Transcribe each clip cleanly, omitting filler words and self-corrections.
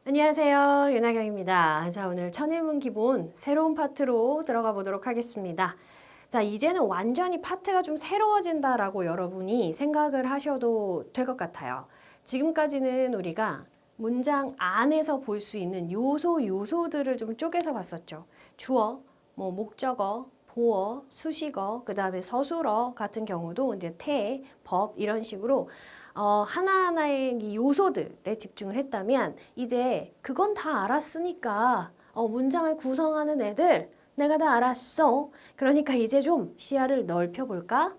안녕하세요. 윤하경입니다. 자, 오늘 천일문 기본 새로운 파트로 들어가 보도록 하겠습니다. 자, 이제는 완전히 파트가 좀 새로워진다라고 여러분이 생각을 하셔도 될 것 같아요. 지금까지는 우리가 문장 안에서 볼 수 있는 요소들을 좀 쪼개서 봤었죠. 주어, 목적어, 보어, 수식어, 그 다음에 서술어 같은 경우도 이제 태, 법 이런 식으로 하나하나의 이 요소들에 집중을 했다면 이제 그건 다 알았으니까 문장을 구성하는 애들 내가 다 알았어. 그러니까 이제 좀 시야를 넓혀볼까?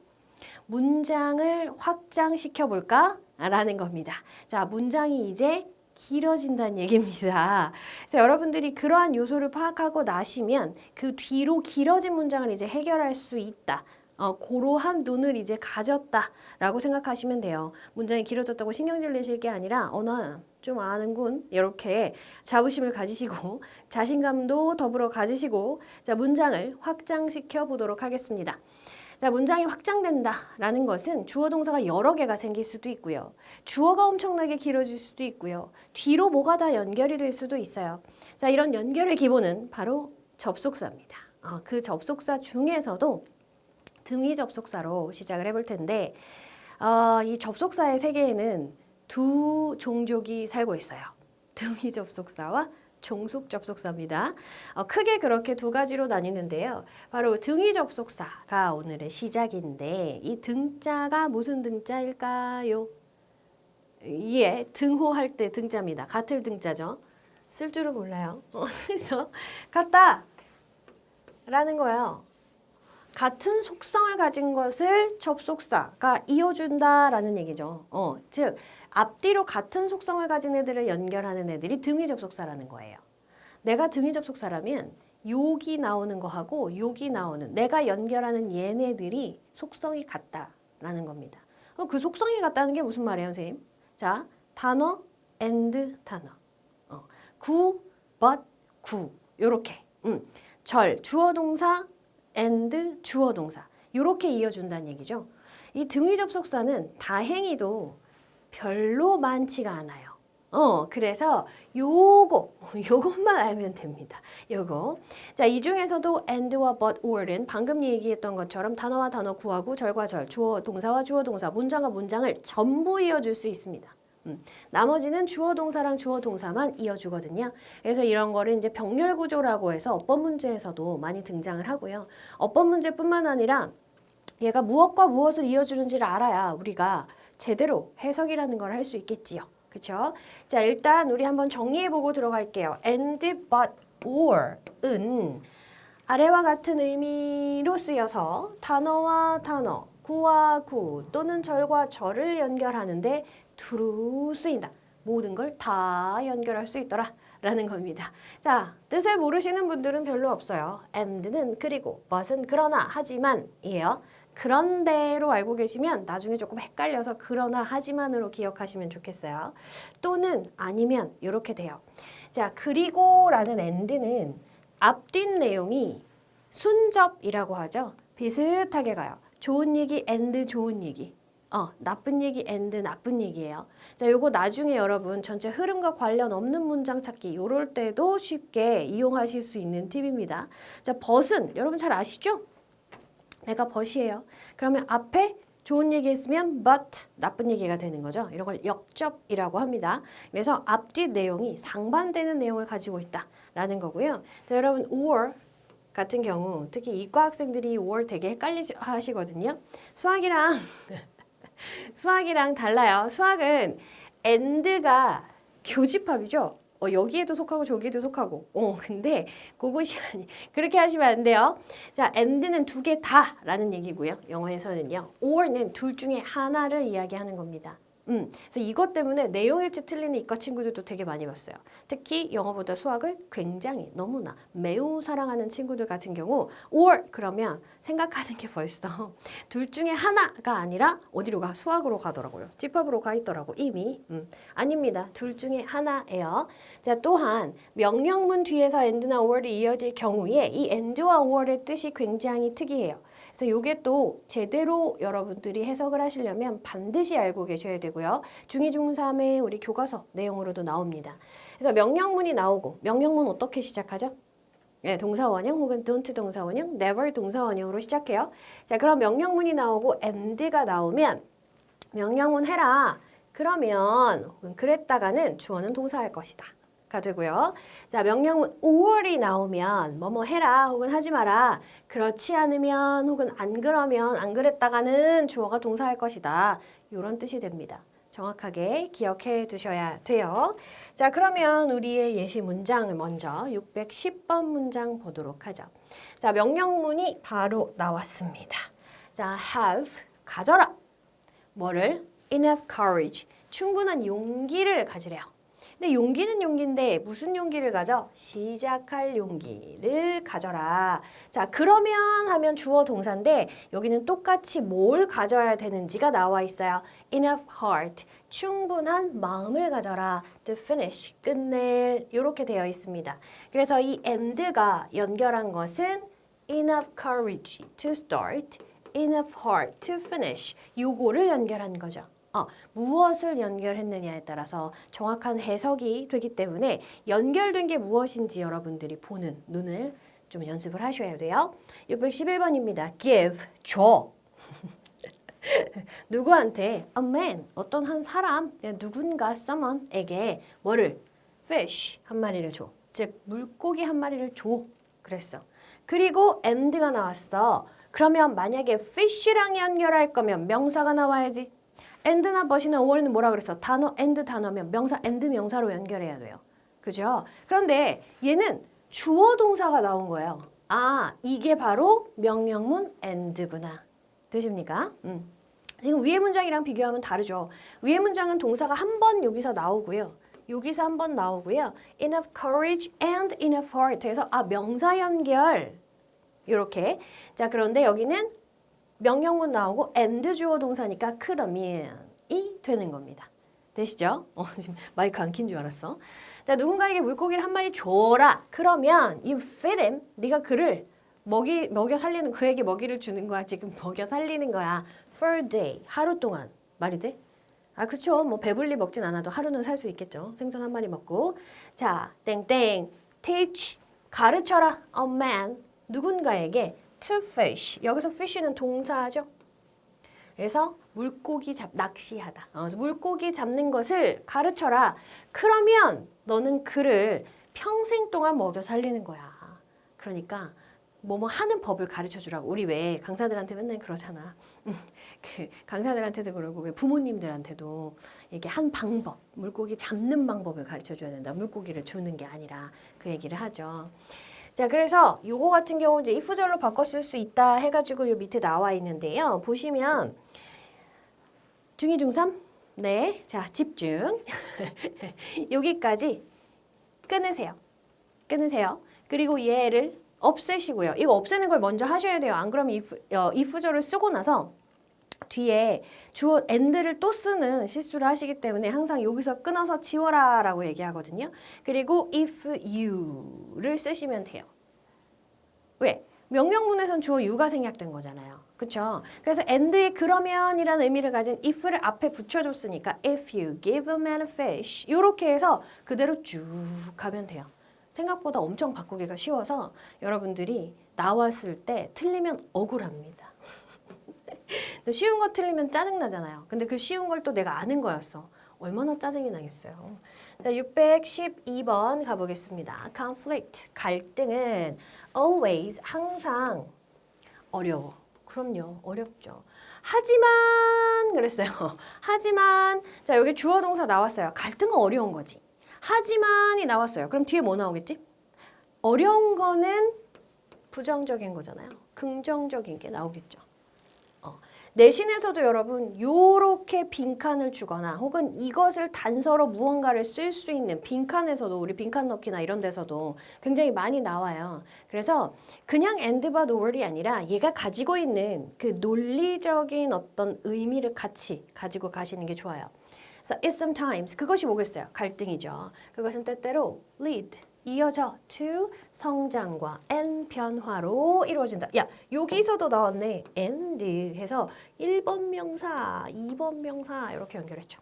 문장을 확장시켜 볼까? 라는 겁니다. 자, 문장이 이제 길어진다는 얘기입니다. 그래서 여러분들이 그러한 요소를 파악하고 나시면 그 뒤로 길어진 문장을 이제 해결할 수 있다. 고러한 눈을 이제 가졌다라고 생각하시면 돼요. 문장이 길어졌다고 신경질 내실 게 아니라 나 좀 아는군 이렇게 자부심을 가지시고 자신감도 더불어 가지시고 자, 문장을 확장시켜 보도록 하겠습니다. 자, 문장이 확장된다라는 것은 주어 동사가 여러 개가 생길 수도 있고요. 주어가 엄청나게 길어질 수도 있고요. 뒤로 뭐가 다 연결이 될 수도 있어요. 자, 이런 연결의 기본은 바로 접속사입니다. 그 접속사 중에서도 등위 접속사로 시작을 해볼 텐데 이 접속사의 세계에는 두 종족이 살고 있어요. 등위 접속사와 종속 접속사입니다. 크게 그렇게 두 가지로 나뉘는데요. 바로 등위 접속사가 오늘의 시작인데 이 등자가 무슨 등자일까요? 예, 등호할 때 등자입니다. 같을 등자죠. 쓸 줄은 몰라요. 그래서 같다 라는 거예요. 같은 속성을 가진 것을 접속사가 이어준다라는 얘기죠. 즉 앞뒤로 같은 속성을 가진 애들을 연결하는 애들이 등위 접속사라는 거예요. 내가 등위 접속사라면 욕이 나오는 거하고 욕이 나오는 내가 연결하는 얘네들이 속성이 같다라는 겁니다. 그 속성이 같다는 게 무슨 말이에요, 선생님? 자, 단어, and 단어. 구, but, 구. 요렇게. 절, 주어 동사, and 주어 동사 이렇게 이어준다는 얘기죠. 이 등위 접속사는 다행히도 별로 많지가 않아요. 그래서 요것만 알면 됩니다. 요거. 자, 이 중에서도 and와 but, or는 방금 얘기했던 것처럼 단어와 단어, 구하고 절과 절, 주어 동사와 주어 동사, 문장과 문장을 전부 이어줄 수 있습니다. 나머지는 주어 동사랑 주어 동사만 이어주거든요. 그래서 이런 거를 이제 병렬 구조라고 해서 어법 문제에서도 많이 등장을 하고요. 어법 문제뿐만 아니라 얘가 무엇과 무엇을 이어주는지를 알아야 우리가 제대로 해석이라는 걸 할 수 있겠지요. 그렇죠? 자, 일단 우리 한번 정리해보고 들어갈게요. and, but, or은 아래와 같은 의미로 쓰여서 단어와 단어, 구와 구 또는 절과 절을 연결하는데 두루 쓰인다. 모든 걸 다 연결할 수 있더라 라는 겁니다. 자, 뜻을 모르시는 분들은 별로 없어요. and는 그리고, but은 그러나, 하지만 이에요. 그런데로 알고 계시면 나중에 조금 헷갈려서 그러나, 하지만으로 기억하시면 좋겠어요. 또는 아니면 이렇게 돼요. 자, 그리고 라는 and는 앞뒷 내용이 순접이라고 하죠. 비슷하게 가요. 좋은 얘기 and 좋은 얘기. 나쁜 얘기 and 나쁜 얘기예요. 자, 요거 나중에 여러분 전체 흐름과 관련 없는 문장 찾기 요럴 때도 쉽게 이용하실 수 있는 팁입니다. 자, 벗은 여러분 잘 아시죠? 내가 벗이에요. 그러면 앞에 좋은 얘기 했으면 but 나쁜 얘기가 되는 거죠. 이런 걸 역접이라고 합니다. 그래서 앞뒤 내용이 상반되는 내용을 가지고 있다라는 거고요. 자, 여러분 or 같은 경우 특히 이과 학생들이 or 되게 헷갈리시거든요. 수학이랑 달라요. 수학은 and가 교집합이죠. 여기에도 속하고 저기에도 속하고. 근데 그것이 그렇게 하시면 안 돼요. 자, and는 두 개 다라는 얘기고요. 영어에서는요. or는 둘 중에 하나를 이야기하는 겁니다. 그래서 이것 때문에 내용일치 틀리는 이과 친구들도 되게 많이 봤어요. 특히 영어보다 수학을 굉장히 너무나 매우 사랑하는 친구들 같은 경우 or 그러면 생각하는 게 벌써 둘 중에 하나가 아니라 어디로 가? 수학으로 가더라고요. 집합으로 가 있더라고 이미. 아닙니다. 둘 중에 하나예요. 자, 또한 명령문 뒤에서 and나 or이 이어질 경우에 이 and와 or의 뜻이 굉장히 특이해요. 그래서 이게 또 제대로 여러분들이 해석을 하시려면 반드시 알고 계셔야 되고요. 중2, 중3의 우리 교과서 내용으로도 나옵니다. 그래서 명령문이 나오고 명령문 어떻게 시작하죠? 네, 동사원형 혹은 don't 동사원형, never 동사원형으로 시작해요. 자, 그럼 명령문이 나오고 and가 나오면 명령문 해라. 그러면 혹은 그랬다가는 주어는 동사할 것이다. 가 되고요. 자, 명령문 or이 나오면 뭐뭐 해라 혹은 하지 마라. 그렇지 않으면 혹은 안 그러면 안 그랬다가는 주어가 동사할 것이다. 이런 뜻이 됩니다. 정확하게 기억해 두셔야 돼요. 자, 그러면 우리의 예시 문장을 먼저 610번 문장 보도록 하죠. 자, 명령문이 바로 나왔습니다. 자, have, 가져라. 뭐를? enough courage, 충분한 용기를 가지래요. 근데 용기는 용기인데 무슨 용기를 가져? 시작할 용기를 가져라. 자, 그러면 하면 주어 동사인데 여기는 똑같이 뭘 가져야 되는지가 나와 있어요. enough heart, 충분한 마음을 가져라. to finish, 끝낼, 이렇게 되어 있습니다. 그래서 이 and가 연결한 것은 enough courage to start, enough heart to finish. 요거를 연결한 거죠. 무엇을 연결했느냐에 따라서 정확한 해석이 되기 때문에 연결된 게 무엇인지 여러분들이 보는 눈을 좀 연습을 하셔야 돼요. 611번입니다. give, 줘. 누구한테? a man, 어떤 한 사람, 누군가, someone에게 뭐를? fish, 한 마리를 줘. 즉, 물고기 한 마리를 줘. 그랬어. 그리고 and가 나왔어. 그러면 만약에 fish랑 연결할 거면 명사가 나와야지. and나 but이나 or는 뭐라 그랬어? 단어 and 단어면 명사 and 명사로 연결해야 돼요. 그죠? 그런데 얘는 주어 동사가 나온 거예요. 아, 이게 바로 명령문 and구나. 되십니까? 지금 위의 문장이랑 비교하면 다르죠. 위의 문장은 동사가 한 번 여기서 나오고요. 여기서 한 번 나오고요. enough courage and enough heart 해서 명사 연결. 이렇게. 자, 그런데 여기는 명령문 나오고 and 주어 동사니까 그러면이 되는 겁니다. 되시죠? 지금 마이크 안 킨 줄 알았어. 자, 누군가에게 물고기를 한 마리 줘라. 그러면 you feed him. 네가 그를 먹여 살리는, 그에게 먹이를 주는 거야. 지금 먹여 살리는 거야. for a day. 하루 동안. 말이 돼? 그쵸. 뭐 배불리 먹진 않아도 하루는 살 수 있겠죠. 생선 한 마리 먹고. 자, 땡땡. teach. 가르쳐라. a man. 누군가에게 to fish. 여기서 fish는 동사죠. 그래서 물고기 낚시하다. 물고기 잡는 것을 가르쳐라. 그러면 너는 그를 평생 동안 먹여 살리는 거야. 그러니까 뭐뭐 하는 법을 가르쳐 주라고. 우리 왜 강사들한테 맨날 그러잖아. 그 강사들한테도 그러고 왜 부모님들한테도 이게 한 방법, 물고기 잡는 방법을 가르쳐 줘야 된다. 물고기를 주는 게 아니라 그 얘기를 하죠. 자, 그래서 요거 같은 경우 이제 if절로 바꿔 쓸 수 있다 해가지고 요 밑에 나와 있는데요. 보시면 중2, 중3? 네, 자, 집중. 여기까지 끊으세요. 끊으세요. 그리고 얘를 없애시고요. 이거 없애는 걸 먼저 하셔야 돼요. 안 그러면 if절을 쓰고 나서 뒤에 주어 and를 또 쓰는 실수를 하시기 때문에 항상 여기서 끊어서 지워라 라고 얘기하거든요. 그리고 if you를 쓰시면 돼요. 왜? 명령문에선 주어 you가 생략된 거잖아요. 그쵸? 그래서 and의 그러면이라는 의미를 가진 if를 앞에 붙여줬으니까 if you give a man a fish 이렇게 해서 그대로 쭉 가면 돼요. 생각보다 엄청 바꾸기가 쉬워서 여러분들이 나왔을 때 틀리면 억울합니다. 쉬운 거 틀리면 짜증나잖아요. 근데 그 쉬운 걸 또 내가 아는 거였어. 얼마나 짜증이 나겠어요. 자, 612번 가보겠습니다. conflict, 갈등은 always, 항상 어려워. 그럼요, 어렵죠. 하지만 그랬어요. 하지만 자, 여기 주어 동사 나왔어요. 갈등은 어려운 거지. 하지만이 나왔어요. 그럼 뒤에 뭐 나오겠지? 어려운 거는 부정적인 거잖아요. 긍정적인 게 나오겠죠. 내신에서도 여러분 요렇게 빈칸을 주거나 혹은 이것을 단서로 무언가를 쓸 수 있는 빈칸에서도 우리 빈칸 넣기나 이런 데서도 굉장히 많이 나와요. 그래서 그냥 and but or이 아니라 얘가 가지고 있는 그 논리적인 어떤 의미를 같이 가지고 가시는 게 좋아요. 그래서 it sometimes 그것이 뭐겠어요? 갈등이죠. 그것은 때때로 lead 이어져 to 성장과 and 변화로 이루어진다. 야, 여기서도 나왔네. and 해서 1번 명사, 2번 명사 이렇게 연결했죠.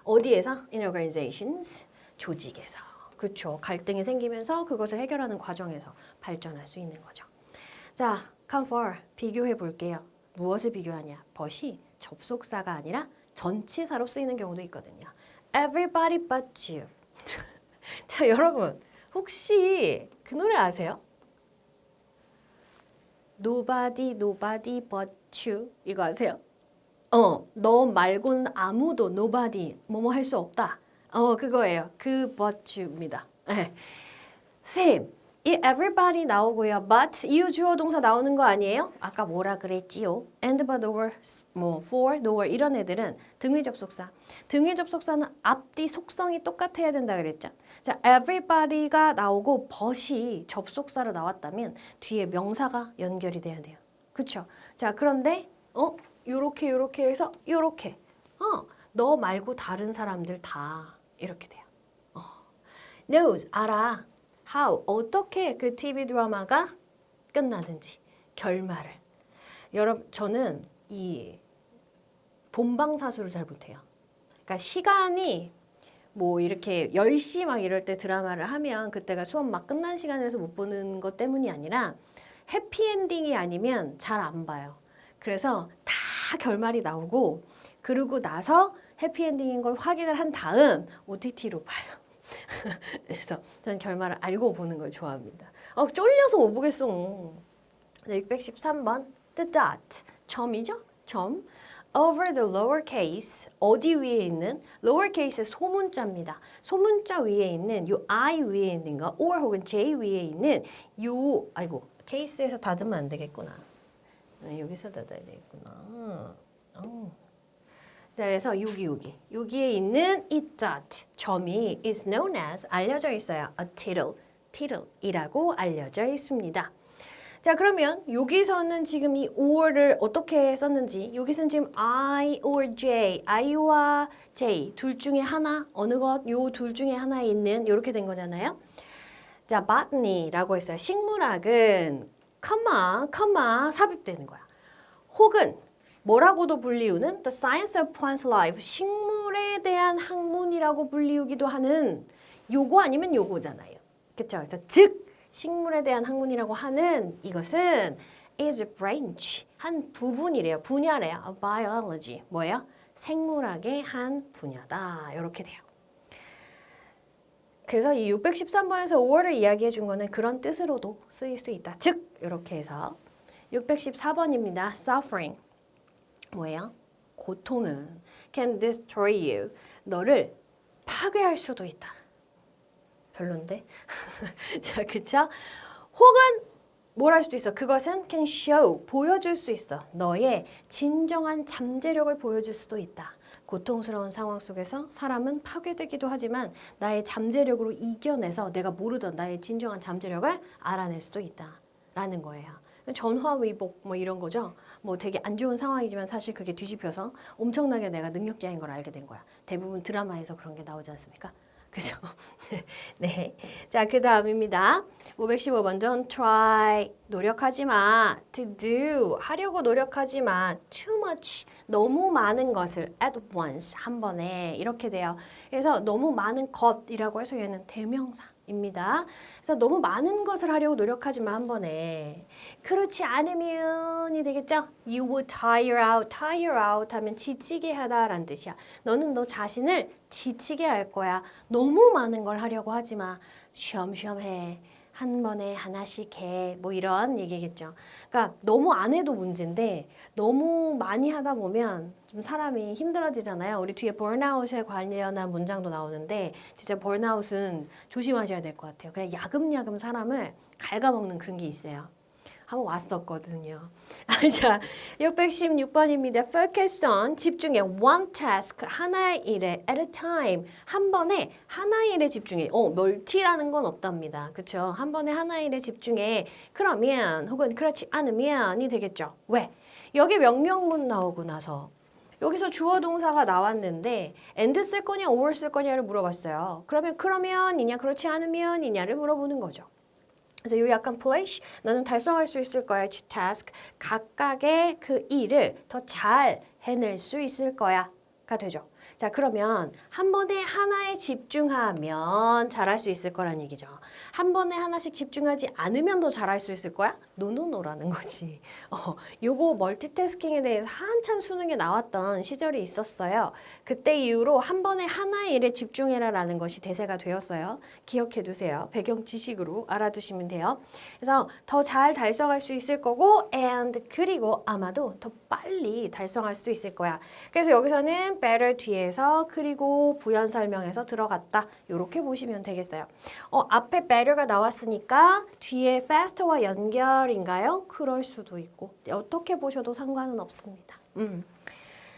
어디에서? In organizations, 조직에서. 그렇죠. 갈등이 생기면서 그것을 해결하는 과정에서 발전할 수 있는 거죠. 자, come for 비교해 볼게요. 무엇을 비교하냐? but이 접속사가 아니라 전치사로 쓰이는 경우도 있거든요. Everybody but you. 자, 여러분 혹시 그 노래 아세요? Nobody, nobody but you 이거 아세요? 너 말고는 아무도 nobody 뭐뭐 할 수 없다. 그거예요. 그 but you입니다. 네. 선생님, 이 everybody 나오고요. but 이유 주어 동사 나오는 거 아니에요? 아까 뭐라 그랬지요? and, but, or, for, nor 이런 애들은 등위 접속사. 등위 접속사는 앞뒤 속성이 똑같아야 된다 그랬죠. 자, everybody가 나오고 but이 접속사로 나왔다면 뒤에 명사가 연결이 돼야 돼요. 그렇죠? 자, 그런데 요렇게 해서 요렇게. 너 말고 다른 사람들 다 이렇게 돼요. knows 알아. how 어떻게 그 TV 드라마가 끝나는지 결말을. 여러분 저는 이 본방사수를 잘 못해요. 그러니까 시간이 뭐 이렇게 10시 막 이럴 때 드라마를 하면 그때가 수업 막 끝난 시간이라서 못 보는 것 때문이 아니라 해피엔딩이 아니면 잘 안 봐요. 그래서 다 결말이 나오고 그러고 나서 해피엔딩인 걸 확인을 한 다음 OTT로 봐요. 그래서 저는 결말을 알고 보는 걸 좋아합니다. 쫄려서 못 보겠어. 네, 613번 the dot 점이죠? 점 over the lowercase 어디 위에 있는 lowercase 소문자입니다. 소문자 위에 있는 요 I 위에 있는 거 or 혹은 J 위에 있는 요 아이고 케이스에서 닫으면 안 되겠구나. 여기서 닫아야 되겠구나. 자, 그래서 여기에 있는 이 dot 점이 is known as 알려져 있어요. a title이라고 알려져 있습니다. 자, 그러면 여기서는 지금 이 or를 어떻게 썼는지 여기서는 지금 I or J, I와 J 둘 중에 하나 어느 것 요 둘 중에 하나에 있는 이렇게 된 거잖아요. 자, botany라고 했어요. 식물학은 컴마 삽입되는 거야. 혹은 뭐라고도 불리우는 the science of plant life 식물에 대한 학문이라고 불리우기도 하는 요거 아니면 요거잖아요. 그렇죠? 그래서 즉 식물에 대한 학문이라고 하는 이것은 is a branch 한 부분이래요. 분야래요. of biology 뭐예요? 생물학의 한 분야다. 이렇게 돼요. 그래서 이 613번에서 5월을 이야기해 준 거는 그런 뜻으로도 쓰일 수 있다. 즉 이렇게 해서 614번입니다. suffering 뭐예요? 고통은 can destroy you. 너를 파괴할 수도 있다. 별론데? 자, 그쵸? 혹은 뭘 할 수도 있어. 그것은 can show. 보여줄 수 있어. 너의 진정한 잠재력을 보여줄 수도 있다. 고통스러운 상황 속에서 사람은 파괴되기도 하지만 나의 잠재력으로 이겨내서 내가 모르던 나의 진정한 잠재력을 알아낼 수도 있다. 라는 거예요. 전화위복 뭐 이런 거죠. 뭐 되게 안 좋은 상황이지만 사실 그게 뒤집혀서 엄청나게 내가 능력자인 걸 알게 된 거야. 대부분 드라마에서 그런 게 나오지 않습니까? 그죠? 네. 자, 그 다음입니다. 515번 don't try 노력하지 마. to do 하려고 노력하지 마. too much 너무 많은 것을 at once 한 번에 이렇게 돼요. 그래서 너무 많은 것이라고 해서 얘는 대명사입니다. 그래서 너무 많은 것을 하려고 노력하지 마 한 번에. 그렇지 않으면이 되겠죠? You will tire out 하면 지치게 하다라는 뜻이야. 너는 너 자신을 지치게 할 거야. 너무 많은 걸 하려고 하지 마. 쉬엄쉬엄 해. 한 번에 하나씩 해. 뭐 이런 얘기겠죠. 그러니까 너무 안 해도 문제인데 너무 많이 하다 보면 좀 사람이 힘들어지잖아요. 우리 뒤에 번아웃에 관련한 문장도 나오는데 진짜 번아웃은 조심하셔야 될 것 같아요. 그냥 야금야금 사람을 갉아먹는 그런 게 있어요. 한번 왔었거든요. 자, 616번입니다. Focus on 집중해. One task 하나의 일에 at a time 한 번에 하나의 일에 집중해. 멀티라는 건 없답니다. 그렇죠? 한 번에 하나의 일에 집중해. 그러면 혹은 그렇지 않으면이 되겠죠. 왜? 여기 명령문 나오고 나서 여기서 주어 동사가 나왔는데 and 쓸 거냐 or 쓸 거냐를 물어봤어요. 그러면이냐 그렇지 않으면이냐를 물어보는 거죠. 그래서 요 약간 push, 너는 달성할 수 있을 거야. task, 각각의 그 일을 더 잘 해낼 수 있을 거야가 되죠. 자, 그러면 한 번에 하나에 집중하면 잘할 수 있을 거란 얘기죠. 한 번에 하나씩 집중하지 않으면 더 잘할 수 있을 거야? 노노노라는 거지. 요거 멀티태스킹에 대해서 한참 수능에 나왔던 시절이 있었어요. 그때 이후로 한 번에 하나의 일에 집중해라라는 것이 대세가 되었어요. 기억해 두세요. 배경 지식으로 알아두시면 돼요. 그래서 더 잘 달성할 수 있을 거고 and 그리고 아마도 더 빨리 달성할 수도 있을 거야. 그래서 여기서는 better 뒤에서 그리고 부연 설명에서 들어갔다. 이렇게 보시면 되겠어요. 앞에 better가 나왔으니까 뒤에 faster와 연결인가요? 그럴 수도 있고 어떻게 보셔도 상관은 없습니다.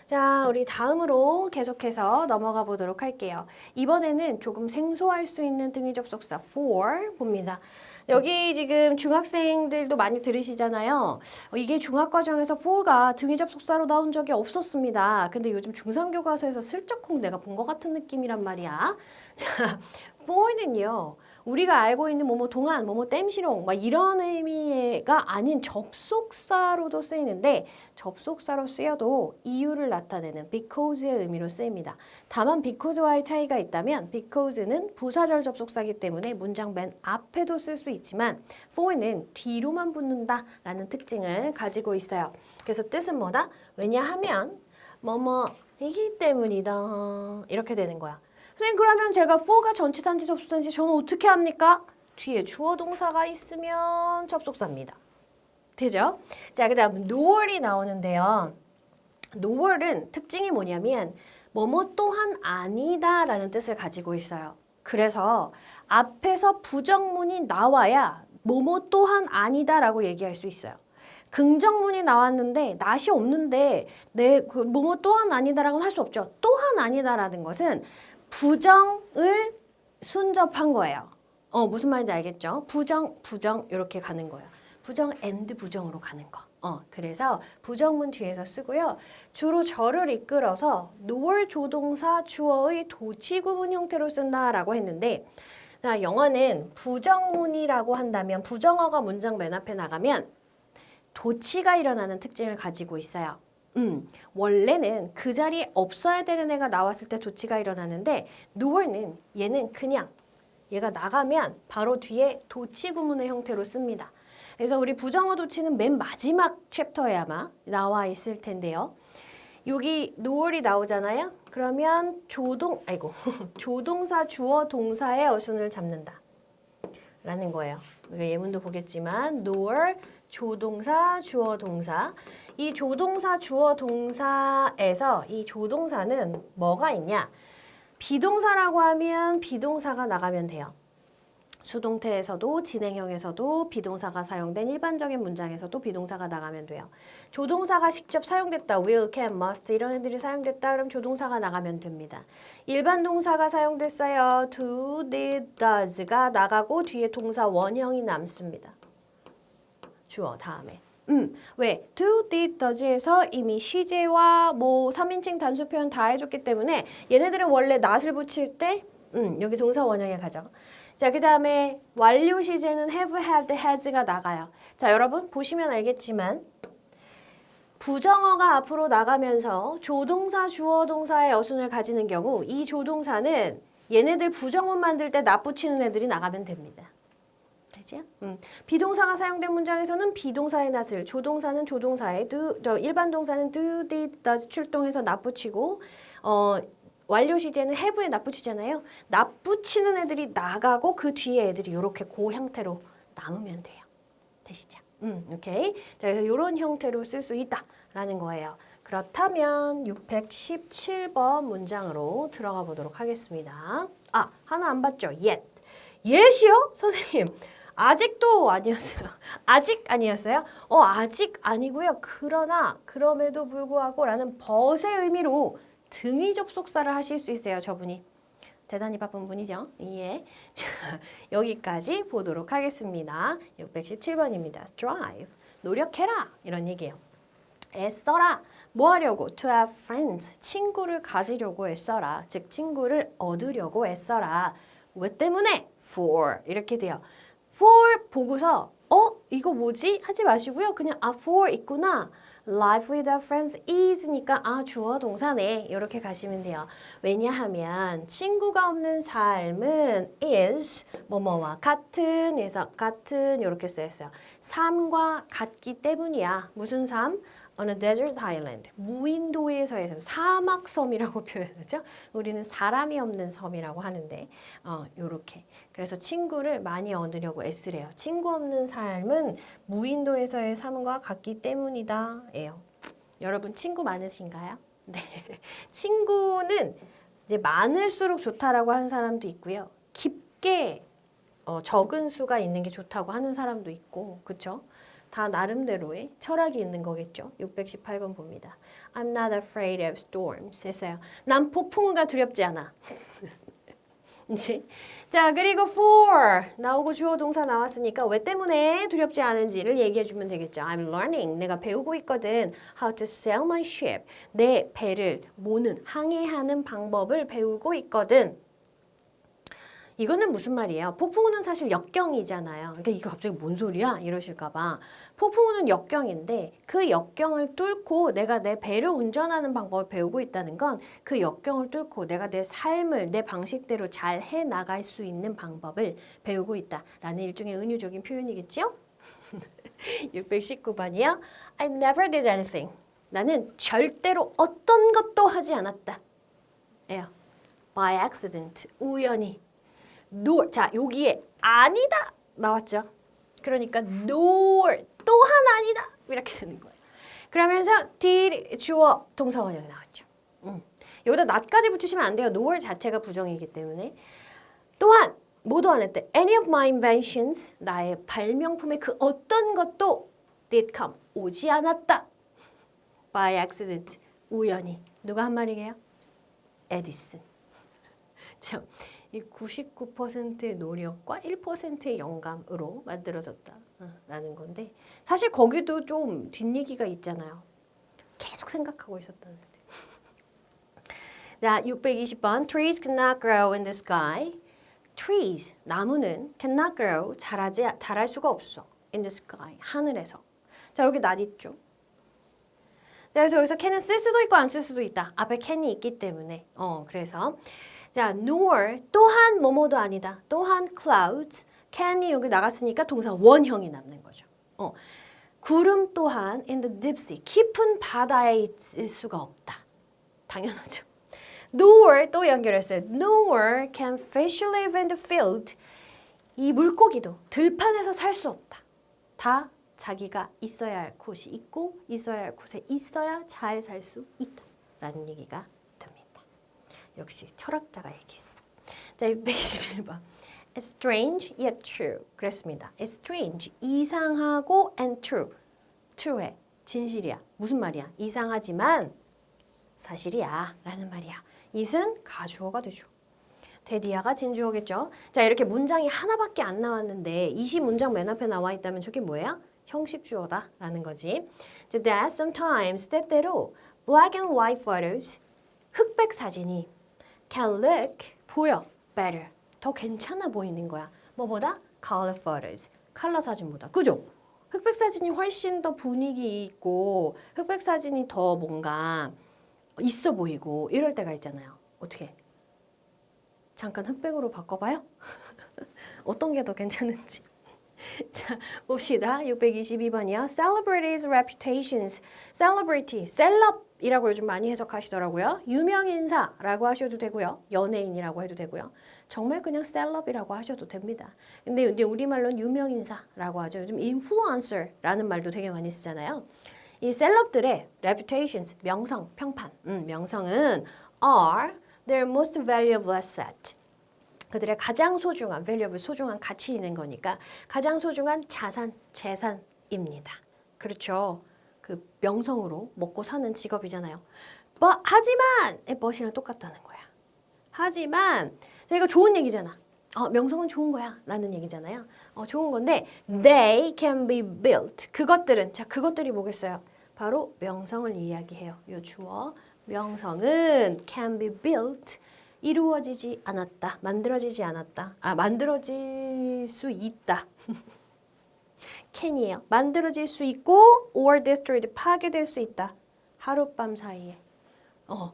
자, 우리 다음으로 계속해서 넘어가 보도록 할게요. 이번에는 조금 생소할 수 있는 등위 접속사 for 봅니다. 여기 지금 중학생들도 많이 들으시잖아요. 이게 중학과정에서 for가 등위 접속사로 나온 적이 없었습니다. 근데 요즘 중3 교과서에서 슬쩍 내가 본 것 같은 느낌이란 말이야. 자, for는요. 우리가 알고 있는 뭐뭐 동안, 뭐뭐 땜시롱 막 이런 의미가 아닌 접속사로도 쓰이는데 접속사로 쓰여도 이유를 나타내는 because의 의미로 쓰입니다. 다만 because와의 차이가 있다면 because는 부사절 접속사이기 때문에 문장 맨 앞에도 쓸 수 있지만 for는 뒤로만 붙는다라는 특징을 가지고 있어요. 그래서 뜻은 뭐다? 왜냐하면 뭐뭐이기 때문이다 이렇게 되는 거야. 선생님 그러면 제가 for가 전치사인지 접속사인지 저는 어떻게 합니까? 뒤에 주어 동사가 있으면 접속사입니다. 되죠? 자, 그 다음 nor이 나오는데요. nor은 특징이 뭐냐면 뭐뭐 또한 아니다 라는 뜻을 가지고 있어요. 그래서 앞에서 부정문이 나와야 뭐뭐 또한 아니다 라고 얘기할 수 있어요. 긍정문이 나왔는데 not이 없는데 그 뭐뭐 또한 아니다라고는 할 수 없죠. 또한 아니다라는 것은 부정을 순접한 거예요. 무슨 말인지 알겠죠? 부정 이렇게 가는 거예요. 부정 and 부정으로 가는 거. 그래서 부정문 뒤에서 쓰고요. 주로 절을 이끌어서 nor 조동사 주어의 도치구문 형태로 쓴다라고 했는데 자, 영어는 부정문이라고 한다면 부정어가 문장 맨 앞에 나가면 도치가 일어나는 특징을 가지고 있어요. 원래는 그 자리에 없어야 되는 애가 나왔을 때 도치가 일어나는데 nor는 얘는 그냥 얘가 나가면 바로 뒤에 도치 구문의 형태로 씁니다. 그래서 우리 부정어 도치는 맨 마지막 챕터에 아마 나와 있을 텐데요. 여기 nor이 나오잖아요. 그러면 조동사 주어 동사의 어순을 잡는다 라는 거예요. 우리가 예문도 보겠지만 nor 조동사 주어 동사 이 조동사 주어 동사에서 이 조동사는 뭐가 있냐? 비동사라고 하면 비동사가 나가면 돼요. 수동태에서도 진행형에서도 비동사가 사용된 일반적인 문장에서도 비동사가 나가면 돼요. 조동사가 직접 사용됐다. will, can, must 이런 애들이 사용됐다. 그럼 조동사가 나가면 됩니다. 일반 동사가 사용됐어요. do, did, does가 나가고 뒤에 동사 원형이 남습니다. 주어 다음에. 왜? do, did, does에서 이미 시제와 뭐 3인칭 단수 표현 다 해줬기 때문에 얘네들은 원래 not을 붙일 때 여기 동사 원형에 가죠. 자, 그 다음에 완료 시제는 have, had, has가 나가요. 자, 여러분 보시면 알겠지만 부정어가 앞으로 나가면서 조동사, 주어 동사의 어순을 가지는 경우 이 조동사는 얘네들 부정문 만들 때 not 붙이는 애들이 나가면 됩니다. 되죠? 비동사가 사용된 문장에서는 비동사의 not을, 조동사는 조동사의 do, 일반 동사는 do, did, does 출동해서 not 붙이고 완료 시제는 have에 not 붙이잖아요. not 붙이는 애들이 나가고 그 뒤에 애들이 이렇게 그 형태로 남으면 돼요. 되시죠? 오케이. 자, 그래서 이런 형태로 쓸 수 있다라는 거예요. 그렇다면 617번 문장으로 들어가 보도록 하겠습니다. 하나 안 봤죠? yet. yet이요? 선생님. 아직도 아니었어요. 아직 아니었어요? 아직 아니고요. 그러나 그럼에도 불구하고 라는 but의 의미로 등위 접속사를 하실 수 있어요. 저분이. 대단히 바쁜 분이죠. 예. 자, 여기까지 보도록 하겠습니다. 617번입니다. strive. 노력해라. 이런 얘기예요. 애써라. 뭐 하려고? To have friends. 친구를 가지려고 애써라. 즉 친구를 얻으려고 애써라. 왜 때문에? For. 이렇게 돼요. For 보고서 이거 뭐지? 하지 마시고요. 그냥 for 있구나. Life without friends is니까 주어 동사네. 이렇게 가시면 돼요. 왜냐하면 친구가 없는 삶은 is 뭐뭐와 같은 해서 같은 이렇게 쓰였어요. 삶과 같기 때문이야. 무슨 삶? On a desert island. 무인도에서의 삶. 사막섬이라고 표현하죠. 우리는 사람이 없는 섬이라고 하는데 요렇게. 그래서 친구를 많이 얻으려고 애쓰래요. 친구 없는 삶은 무인도에서의 삶과 같기 때문이다. 예요. 여러분 친구 많으신가요? 네. 친구는 이제 많을수록 좋다라고 하는 사람도 있고요. 깊게 적은 수가 있는 게 좋다고 하는 사람도 있고, 그렇죠? 다 나름대로의 철학이 있는 거겠죠. 618번 봅니다. I'm not afraid of storms 했어요. 난 폭풍우가 두렵지 않아. 자, 그리고 for 나오고 주어 동사 나왔으니까 왜 때문에 두렵지 않은지를 얘기해 주면 되겠죠. I'm learning. 내가 배우고 있거든. How to sail my ship. 내 배를 모는, 항해하는 방법을 배우고 있거든. 이거는 무슨 말이에요? 폭풍우는 사실 역경이잖아요. 그러니까 이거 갑자기 뭔 소리야? 이러실까 봐. 폭풍우는 역경인데 그 역경을 뚫고 내가 내 배를 운전하는 방법을 배우고 있다는 건 그 역경을 뚫고 내가 내 삶을 내 방식대로 잘 해나갈 수 있는 방법을 배우고 있다라는 일종의 은유적인 표현이겠죠? 619번이요. I never did anything. 나는 절대로 어떤 것도 하지 않았다. 예요. By accident. 우연히. nor. 자, 여기에 아니다 나왔죠. 그러니까 nor 또한 아니다 이렇게 되는 거예요. 그러면서 did 주어 동사 원형이 나왔죠. 여기다 not까지 붙이시면 안 돼요. nor 자체가 부정이기 때문에. 또한 뭐도 안 했대. Any of my inventions 나의 발명품의 그 어떤 것도 did come 오지 않았다. By accident 우연히. 누가 한 말이게요? 에디슨. 참. 이 99%의 노력과 1%의 영감으로 만들어졌다라는 건데 사실 거기도 좀 뒷얘기가 있잖아요. 계속 생각하고 있었다는데. 자, 620번. Trees cannot grow in the sky. Trees, 나무는 cannot grow, 자랄 수가 없어. In the sky, 하늘에서. 자, 여기 not 있죠. 자, 그래서 여기서 can은 쓸 수도 있고 안 쓸 수도 있다. 앞에 can이 있기 때문에. 그래서 자, nor 또한 뭐뭐도 아니다. 또한 clouds, can이 여기 나갔으니까 동사 원형이 남는 거죠. 구름 또한 in the deep sea, 깊은 바다에 있을 수가 없다. 당연하죠. nor 또 연결했어요. nor can fish live in the field. 이 물고기도 들판에서 살 수 없다. 다 자기가 있어야 할 곳이 있고 있어야 할 곳에 있어야 잘 살 수 있다. 라는 얘기가 역시 철학자가 얘기했어. 자, 621번. It's strange yet true. 그랬습니다. It's strange. 이상하고 and true. true해. 진실이야. 무슨 말이야? 이상하지만 사실이야. 라는 말이야. it은 가주어가 되죠. 데디아가 진주어겠죠. 자, 이렇게 문장이 하나밖에 안 나왔는데 이시 문장 맨 앞에 나와 있다면 저게 뭐예요? 형식 주어다. 라는 거지. 자, that sometimes 때때로 black and white photos 흑백 사진이 can look 보여 better 더 괜찮아 보이는 거야. 뭐보다 color photos 컬러 사진보다. 그죠? 흑백 사진이 훨씬 더 분위기 있고 흑백 사진이 더 뭔가 있어 보이고 이럴 때가 있잖아요. 어떻게? 잠깐 흑백으로 바꿔봐요? 어떤 게 더 괜찮은지. 자, 봅시다. 622번이요. Celebrities' reputations. Celebrity, 셀럽이라고 요즘 많이 해석하시더라고요. 유명인사라고 하셔도 되고요. 연예인이라고 해도 되고요. 정말 그냥 셀럽이라고 하셔도 됩니다. 근데 이제 우리말로는 유명인사라고 하죠. 요즘 influencer라는 말도 되게 많이 쓰잖아요. 이 셀럽들의 reputations, 명성, 평판. 명성은 are their most valuable asset. 그들의 가장 소중한, valuable, 소중한 가치 있는 거니까 가장 소중한 자산, 재산입니다. 그렇죠. 그 명성으로 먹고 사는 직업이잖아요. 하지만, but이랑 똑같다는 거야. 하지만, 이거 좋은 얘기잖아. 명성은 좋은 거야. 라는 얘기잖아요. 좋은 건데, they can be built. 그것들은, 자, 그것들이 뭐겠어요? 바로 명성을 이야기해요. 요 주어. 명성은 can be built. 이루어지지 않았다. 만들어지지 않았다. 만들어질 수 있다. can이에요. 만들어질 수 있고 or destroyed. 파괴될 수 있다. 하룻밤 사이에.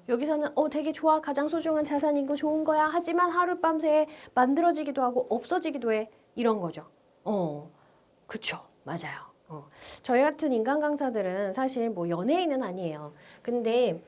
여기서는 되게 좋아. 가장 소중한 자산이고 좋은 거야. 하지만 하룻밤 새에 만들어지기도 하고 없어지기도 해. 이런 거죠. 그쵸. 맞아요. 저희 같은 인간 강사들은 사실 뭐 연예인은 아니에요. 근데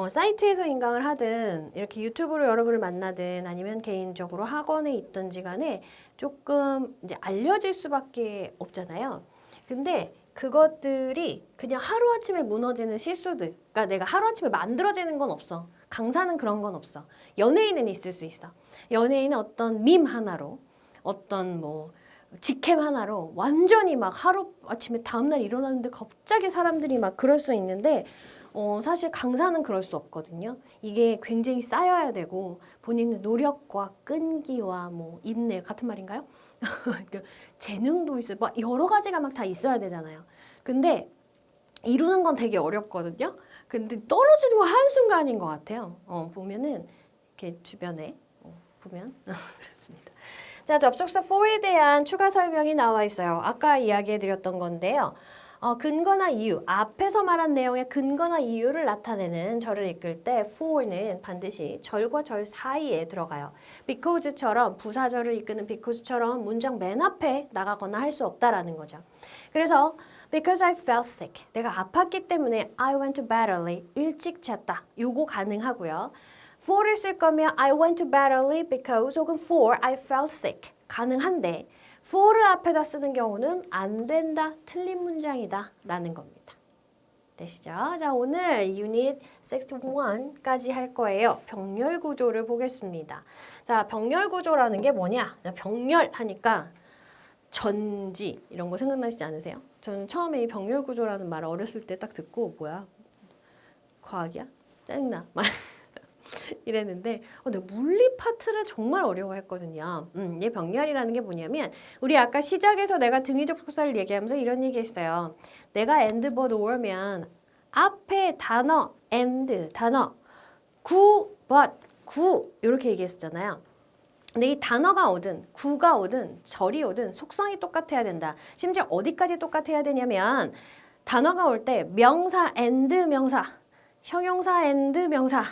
사이트에서 인강을 하든 이렇게 유튜브로 여러분을 만나든 아니면 개인적으로 학원에 있든지 간에 조금 이제 알려질 수밖에 없잖아요. 근데 그것들이 그냥 하루아침에 무너지는 실수들. 그러니까 내가 하루아침에 만들어지는 건 없어. 강사는 그런 건 없어. 연예인은 있을 수 있어. 연예인은 어떤 밈 하나로 어떤 뭐 직캠 하나로 완전히 막 하루아침에 다음날 일어났는데 갑자기 사람들이 막 그럴 수 있는데 사실 강사는 그럴 수 없거든요. 이게 굉장히 쌓여야 되고 본인의 노력과 끈기와 뭐 인내 같은 말인가요? 재능도 있어요. 막 여러 가지가 막 다 있어야 되잖아요. 근데 이루는 건 되게 어렵거든요. 근데 떨어지는 건 한순간인 것 같아요. 보면은 이렇게 주변에 보면 그렇습니다. 자, 접속사 for에 대한 추가 설명이 나와 있어요. 아까 이야기해드렸던 건데요. 근거나 이유, 앞에서 말한 내용의 근거나 이유를 나타내는 절을 이끌 때 for는 반드시 절과 절 사이에 들어가요. because처럼 부사절을 이끄는 because처럼 문장 맨 앞에 나가거나 할 수 없다라는 거죠. 그래서 because I felt sick, 내가 아팠기 때문에 I went to bed early, 일찍 잤다. 요거 가능하고요. for를 쓸 거면 I went to bed early because 혹은 for I felt sick 가능한데 for를 앞에다 쓰는 경우는 안 된다, 틀린 문장이다 라는 겁니다. 되시죠? 자, 오늘 유닛 61까지 할 거예요. 병렬 구조를 보겠습니다. 자, 병렬 구조라는 게 뭐냐? 자, 병렬 하니까 전지 이런 거 생각나시지 않으세요? 저는 처음에 이 병렬 구조라는 말을 어렸을 때 딱 듣고 뭐야? 과학이야? 짜증나. 이랬는데 내가 물리 파트를 정말 어려워했거든요. 얘 병렬이라는 게 뭐냐면 우리 아까 시작에서 내가 등위적 속사를 얘기하면서 이런 얘기했어요. 내가 and but or면 앞에 단어 and 단어 구 but 구 이렇게 얘기했었잖아요. 근데 이 단어가 오든 구가 오든 절이 오든 속성이 똑같아야 된다. 심지어 어디까지 똑같아야 되냐면 단어가 올 때 명사 and 명사 형용사 and 명사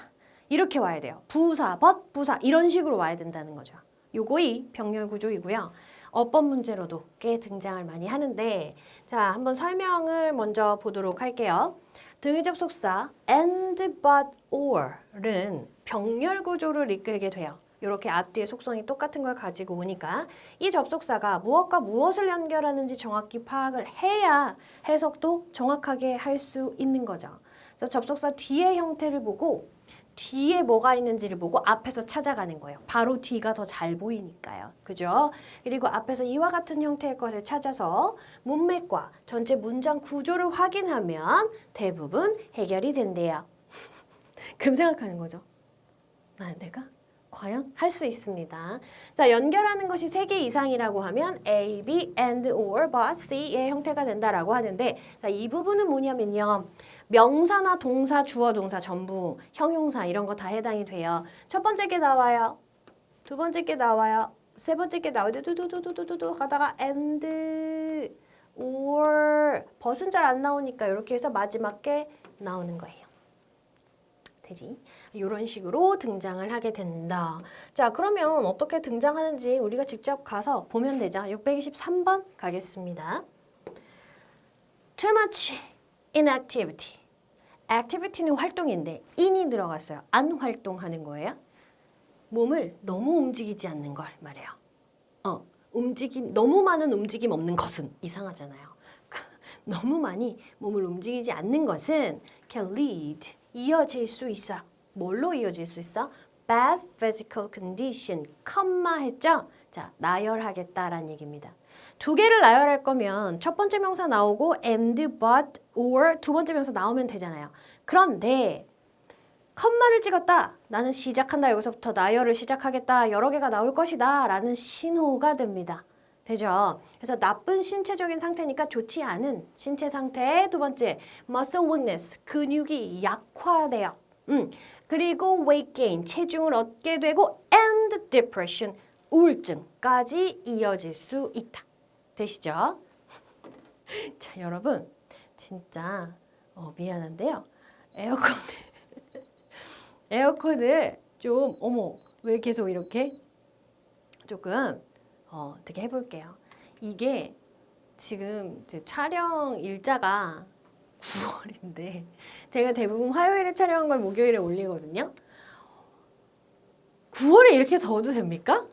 이렇게 와야 돼요. 부사, but, 부사 이런 식으로 와야 된다는 거죠. 요거이 병렬 구조이고요. 어법 문제로도 꽤 등장을 많이 하는데 자, 한번 설명을 먼저 보도록 할게요. 등위 접속사 and, but, or은 병렬 구조를 이끌게 돼요. 이렇게 앞뒤의 속성이 똑같은 걸 가지고 오니까 이 접속사가 무엇과 무엇을 연결하는지 정확히 파악을 해야 해석도 정확하게 할 수 있는 거죠. 그래서 접속사 뒤의 형태를 보고 뒤에 뭐가 있는지를 보고 앞에서 찾아가는 거예요. 바로 뒤가 더 잘 보이니까요. 그죠? 그리고 앞에서 이와 같은 형태의 것을 찾아서 문맥과 전체 문장 구조를 확인하면 대부분 해결이 된대요. 그럼 생각하는 거죠. 내가 과연 할 수 있습니다. 자, 연결하는 것이 3개 이상이라고 하면 A, B, and, or, but, C의 형태가 된다라고 하는데 자, 이 부분은 뭐냐면요. 명사나 동사, 주어, 동사 전부 형용사 이런 거 다 해당이 돼요. 첫 번째 게 나와요. 두 번째 게 나와요. 세 번째 게 나올 때 두두두두두두 가다가 and, or, 벗은 잘 안 나오니까 이렇게 해서 마지막 게 나오는 거예요. 되지? 이런 식으로 등장을 하게 된다. 자, 그러면 어떻게 등장하는지 우리가 직접 가서 보면 되죠. 623번 가겠습니다. Too much inactivity. activity는 활동인데 in이 들어갔어요. 안 활동하는 거예요. 몸을 너무 움직이지 않는 걸 말해요. 움직임, 너무 많은 움직임 없는 것은 이상하잖아요. 너무 많이 몸을 움직이지 않는 것은 can lead, 이어질 수 있어. 뭘로 이어질 수 있어? bad physical condition, 컴마 했죠? 자, 나열하겠다라는 얘기입니다. 두 개를 나열할 거면 첫 번째 명사 나오고 and, but, or 두 번째 명사 나오면 되잖아요. 그런데 컴마를 찍었다. 나는 시작한다. 여기서부터 나열을 시작하겠다. 여러 개가 나올 것이다. 라는 신호가 됩니다. 되죠? 그래서 나쁜 신체적인 상태니까 좋지 않은 신체 상태. 두 번째, muscle weakness, 근육이 약화돼요. 그리고 weight gain, 체중을 얻게 되고 and depression, 우울증까지 이어질 수 있다. 되시죠? 자, 여러분 진짜 미안한데요. 에어컨을 좀 왜 계속 이렇게 조금 어떻게 해볼게요. 이게 지금 촬영 일자가 9월인데 제가 대부분 화요일에 촬영한 걸 목요일에 올리거든요. 9월에 이렇게 더워도 됩니까?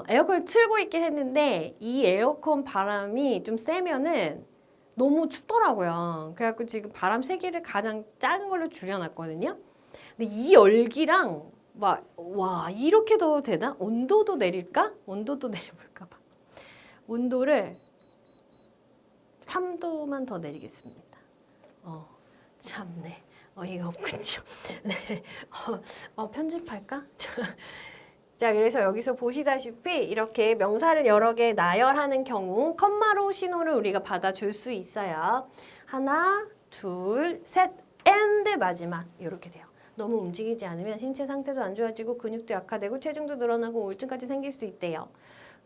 에어컨을 틀고 있긴 했는데 이 에어컨 바람이 좀 세면은 너무 춥더라고요. 그래갖고 지금 바람 세기를 가장 작은 걸로 줄여놨거든요. 근데 이 열기랑 와 이렇게 더워도 되나? 온도도 내릴까? 온도도 내려볼까 봐. 온도를 3도만 더 내리겠습니다. 참네. 어이가 없군요. 네. 편집할까? 자, 그래서 여기서 보시다시피 이렇게 명사를 여러 개 나열하는 경우 컴마로 신호를 우리가 받아줄 수 있어요. 하나, 둘, 셋, and 마지막 이렇게 돼요. 너무 움직이지 않으면 신체 상태도 안 좋아지고 근육도 약화되고 체중도 늘어나고 우울증까지 생길 수 있대요.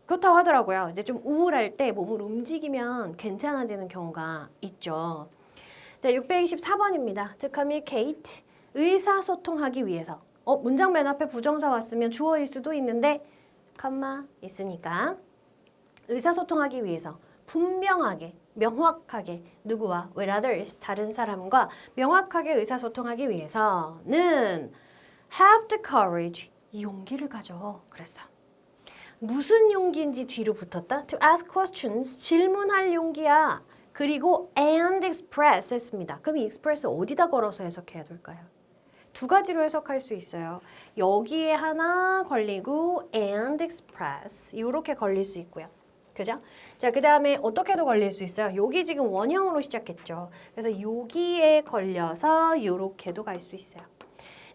그렇다고 하더라고요. 이제 좀 우울할 때 몸을 움직이면 괜찮아지는 경우가 있죠. 자, 624번입니다. To communicate, 의사소통하기 위해서. 문장 맨 앞에 부정사 왔으면 주어일 수도 있는데 컴마 있으니까 의사소통하기 위해서 분명하게, 명확하게 누구와 with others, 다른 사람과 명확하게 의사소통하기 위해서는 have the courage, 용기를 가져 그랬어. 무슨 용기인지 뒤로 붙었다. To ask questions, 질문할 용기야. 그리고 and express 했습니다. 그럼 이 express 어디다 걸어서 해석해야 될까요? 두 가지로 해석할 수 있어요. 여기에 하나 걸리고 and express 이렇게 걸릴 수 있고요. 그죠? 자, 그 다음에 어떻게도 걸릴 수 있어요. 여기 지금 원형으로 시작했죠. 그래서 여기에 걸려서 이렇게도 갈 수 있어요.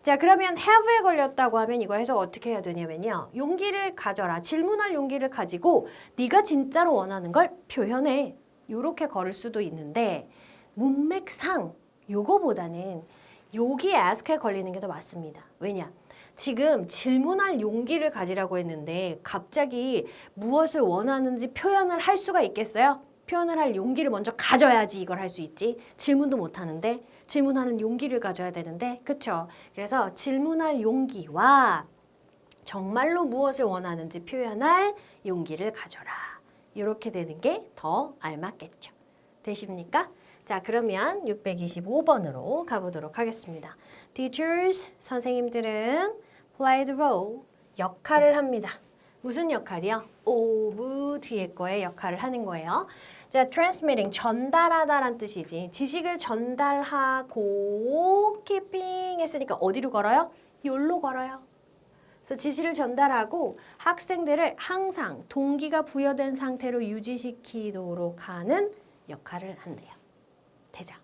자, 그러면 have에 걸렸다고 하면 이거 해석 어떻게 해야 되냐면요. 용기를 가져라. 질문할 용기를 가지고 네가 진짜로 원하는 걸 표현해. 이렇게 걸을 수도 있는데 문맥상 요거보다는 여기 ask에 걸리는 게 더 맞습니다. 왜냐? 지금 질문할 용기를 가지라고 했는데 갑자기 무엇을 원하는지 표현을 할 수가 있겠어요? 표현을 할 용기를 먼저 가져야지 이걸 할 수 있지. 질문도 못 하는데 질문하는 용기를 가져야 되는데 그쵸? 그래서 질문할 용기와 정말로 무엇을 원하는지 표현할 용기를 가져라. 이렇게 되는 게 더 알맞겠죠. 되십니까? 자, 그러면 625번으로 가보도록 하겠습니다. Teachers, 선생님들은 play the role, 역할을 합니다. 무슨 역할이요? of 뒤에 거에 역할을 하는 거예요. 자, transmitting, 전달하다란 뜻이지. 지식을 전달하고 keeping 했으니까 어디로 걸어요? 요로 걸어요. 그래서 지시를 전달하고 학생들을 항상 동기가 부여된 상태로 유지시키도록 하는 역할을 한대요. 되죠?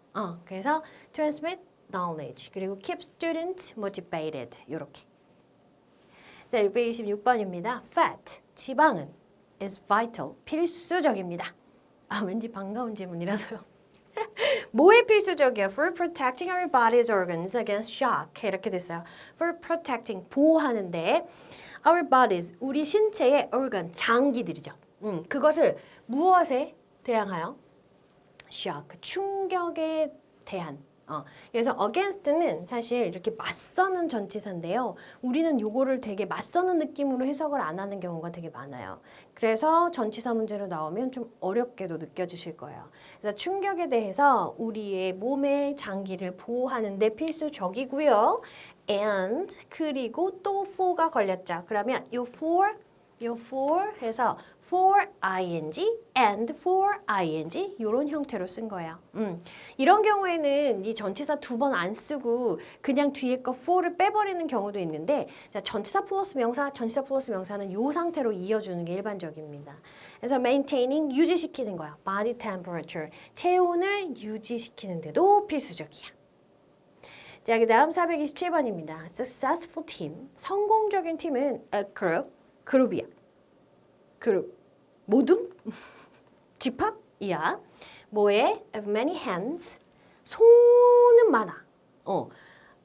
그래서 transmit knowledge 그리고 keep students motivated 이렇게. 자, 626번입니다. Fat, 지방은 is vital, 필수적입니다. 왠지 반가운 질문이라서요. 뭐에 필수적이야? For protecting our body's organs against shock 이렇게 됐어요. For protecting, 보호하는데 our bodies, 우리 신체의 organ, 장기들이죠. 그것을 무엇에 대항하여? shock, 충격에 대한. 그래서 against는 사실 이렇게 맞서는 전치사인데요. 우리는 요거를 되게 맞서는 느낌으로 해석을 안 하는 경우가 되게 많아요. 그래서 전치사 문제로 나오면 좀 어렵게도 느껴지실 거예요. 그래서 충격에 대해서 우리의 몸의 장기를 보호하는 데 필수적이고요. and 그리고 또 for가 걸렸죠. 그러면 요 for 해서 for ing and for ing 이런 형태로 쓴 거예요. 이런 경우에는 이 전치사 두 번 안 쓰고 그냥 뒤에 거 for를 빼버리는 경우도 있는데 자, 전치사 플러스 명사는 이 상태로 이어주는 게 일반적입니다. 그래서 maintaining 유지시키는 거야. body temperature 체온을 유지시키는데도 필수적이야. 자, 그 다음 427번입니다. Successful team 성공적인 팀은 a group 그룹이야. 그룹. 모둠? 집합이야. 뭐에? Of many hands. 손은 많아.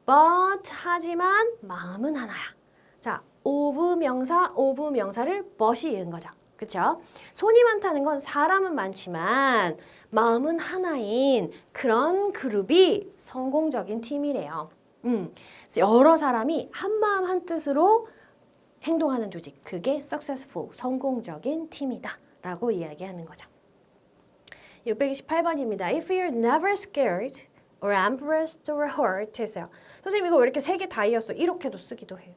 But 하지만 마음은 하나야. 자, of 명사를 but이 이은 거죠. 그쵸? 손이 많다는 건 사람은 많지만 마음은 하나인 그런 그룹이 성공적인 팀이래요. 그래서 여러 사람이 한 마음 한 뜻으로 행동하는 조직. 그게 successful, 성공적인 팀이다. 라고 이야기하는 거죠. 628번입니다. If you're never scared or embarrassed or hurt 했어요. 선생님 이거 왜 이렇게 세 개 다 이었어? 이렇게도 쓰기도 해요.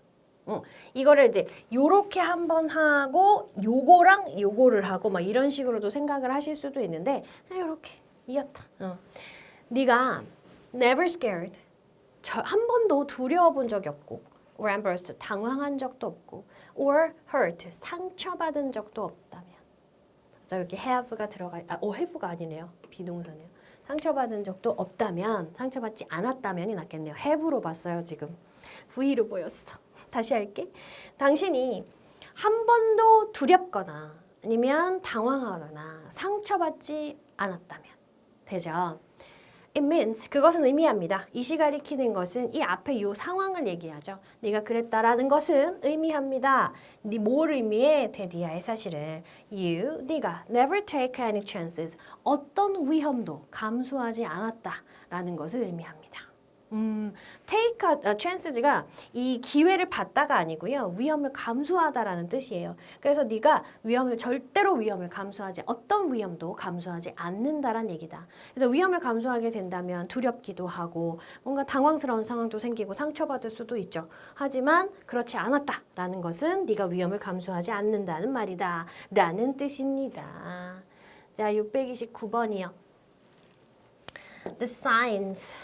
이거를 이제 요렇게 한번 하고 요거랑 요거를 하고 막 이런 식으로도 생각을 하실 수도 있는데 그냥 요렇게 이었다. 네가 never scared 한 번도 두려워 본 적이 없고 or embarrassed 당황한 적도 없고 or hurt 상처받은 적도 없다면 자 여기 have가 들어가 have가 아니네요. 비동사네요. 상처받은 적도 없다면 상처받지 않았다면이 낫겠네요. have로 봤어요 지금. V로 보였어. 다시 할게. 당신이 한 번도 두렵거나 아니면 당황하거나 상처받지 않았다면 되죠. It means 그것은 의미합니다. 이시 가리키는 것은 이 앞에 요 상황을 얘기하죠. 네가 그랬다라는 것은 의미합니다. 네 뭘 의미해? 대디아의 사실을 네가 never take any chances 어떤 위험도 감수하지 않았다라는 것을 의미합니다. take chances가 이 기회를 받다가 아니고요. 위험을 감수하다라는 뜻이에요. 그래서 네가 절대로 위험을 감수하지 어떤 위험도 감수하지 않는다라는 얘기다. 그래서 위험을 감수하게 된다면 두렵기도 하고 뭔가 당황스러운 상황도 생기고 상처받을 수도 있죠. 하지만 그렇지 않았다라는 것은 네가 위험을 감수하지 않는다는 말이다. 라는 뜻입니다. 자, 629번이요. The signs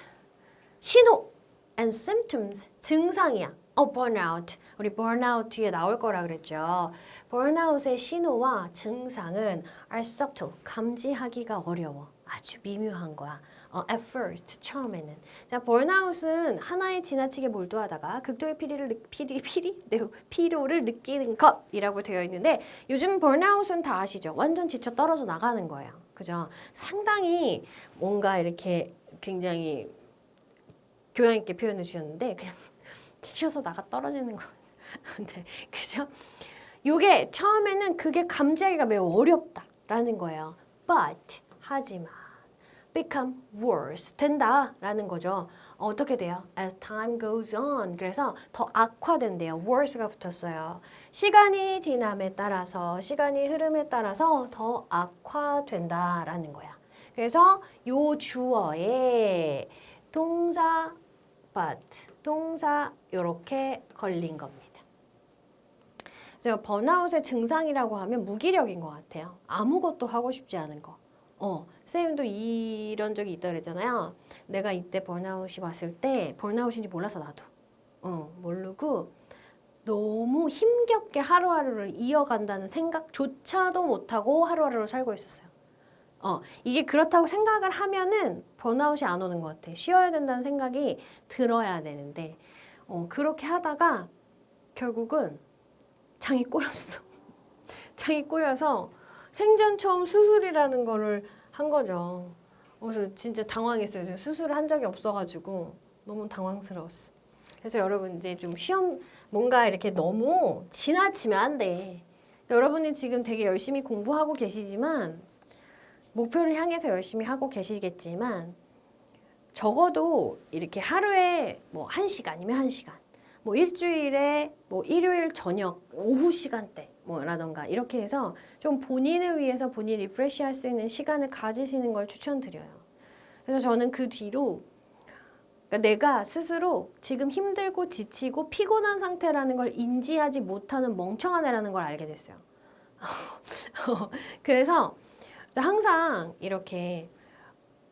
신호 and symptoms 증상이야. burnout. 우리 burnout 뒤에 나올 거라 그랬죠. burnout의 신호와 증상은 are subtle. 감지하기가 어려워. 아주 미묘한 거야. at first 처음에는. 자, burnout은 하나에 지나치게 몰두하다가 극도의 피로를 느끼는 것이라고 되어 있는데 요즘 burnout은 다 아시죠? 완전 지쳐 떨어져 나가는 거예요. 그죠? 상당히 뭔가 이렇게 굉장히 교양 있게 표현해 주셨는데 그냥 지쳐서 나가 떨어지는 거. 네, 그죠? 요게 처음에는 그게 감지하기가 매우 어렵다라는 거예요. But 하지만 become worse 된다라는 거죠. 어떻게 돼요? As time goes on. 그래서 더 악화된대요. worse가 붙었어요. 시간이 지남에 따라서 시간이 흐름에 따라서 더 악화된다라는 거야. 그래서 요 주어에 동사 but 동사 이렇게 걸린 겁니다. 그래서 번아웃의 증상이라고 하면 무기력인 것 같아요. 아무것도 하고 싶지 않은 거. 선생님도 이런 적이 있다 그랬잖아요. 내가 이때 번아웃이 왔을 때 번아웃인지 몰라서 나도 모르고 너무 힘겹게 하루하루를 이어간다는 생각조차도 못하고 하루하루를 살고 있었어요. 이게 그렇다고 생각을 하면은 번아웃이 안 오는 것 같아. 쉬어야 된다는 생각이 들어야 되는데 그렇게 하다가 결국은 장이 꼬였어. 장이 꼬여서 생전 처음 수술이라는 거를 한 거죠. 그래서 진짜 당황했어요. 제가 수술을 한 적이 없어가지고 너무 당황스러웠어. 그래서 여러분 이제 좀 시험 뭔가 이렇게 너무 지나치면 안 돼. 여러분이 지금 되게 열심히 공부하고 계시지만 목표를 향해서 열심히 하고 계시겠지만 적어도 이렇게 하루에 뭐 1시간이면 1시간 뭐 일주일에 뭐 일요일 저녁 오후 시간대 뭐라던가 이렇게 해서 좀 본인을 위해서 본인 리프레시 할 수 있는 시간을 가지시는 걸 추천드려요. 그래서 저는 그 뒤로 그러니까 내가 스스로 지금 힘들고 지치고 피곤한 상태라는 걸 인지하지 못하는 멍청한 애라는 걸 알게 됐어요. 그래서 항상 이렇게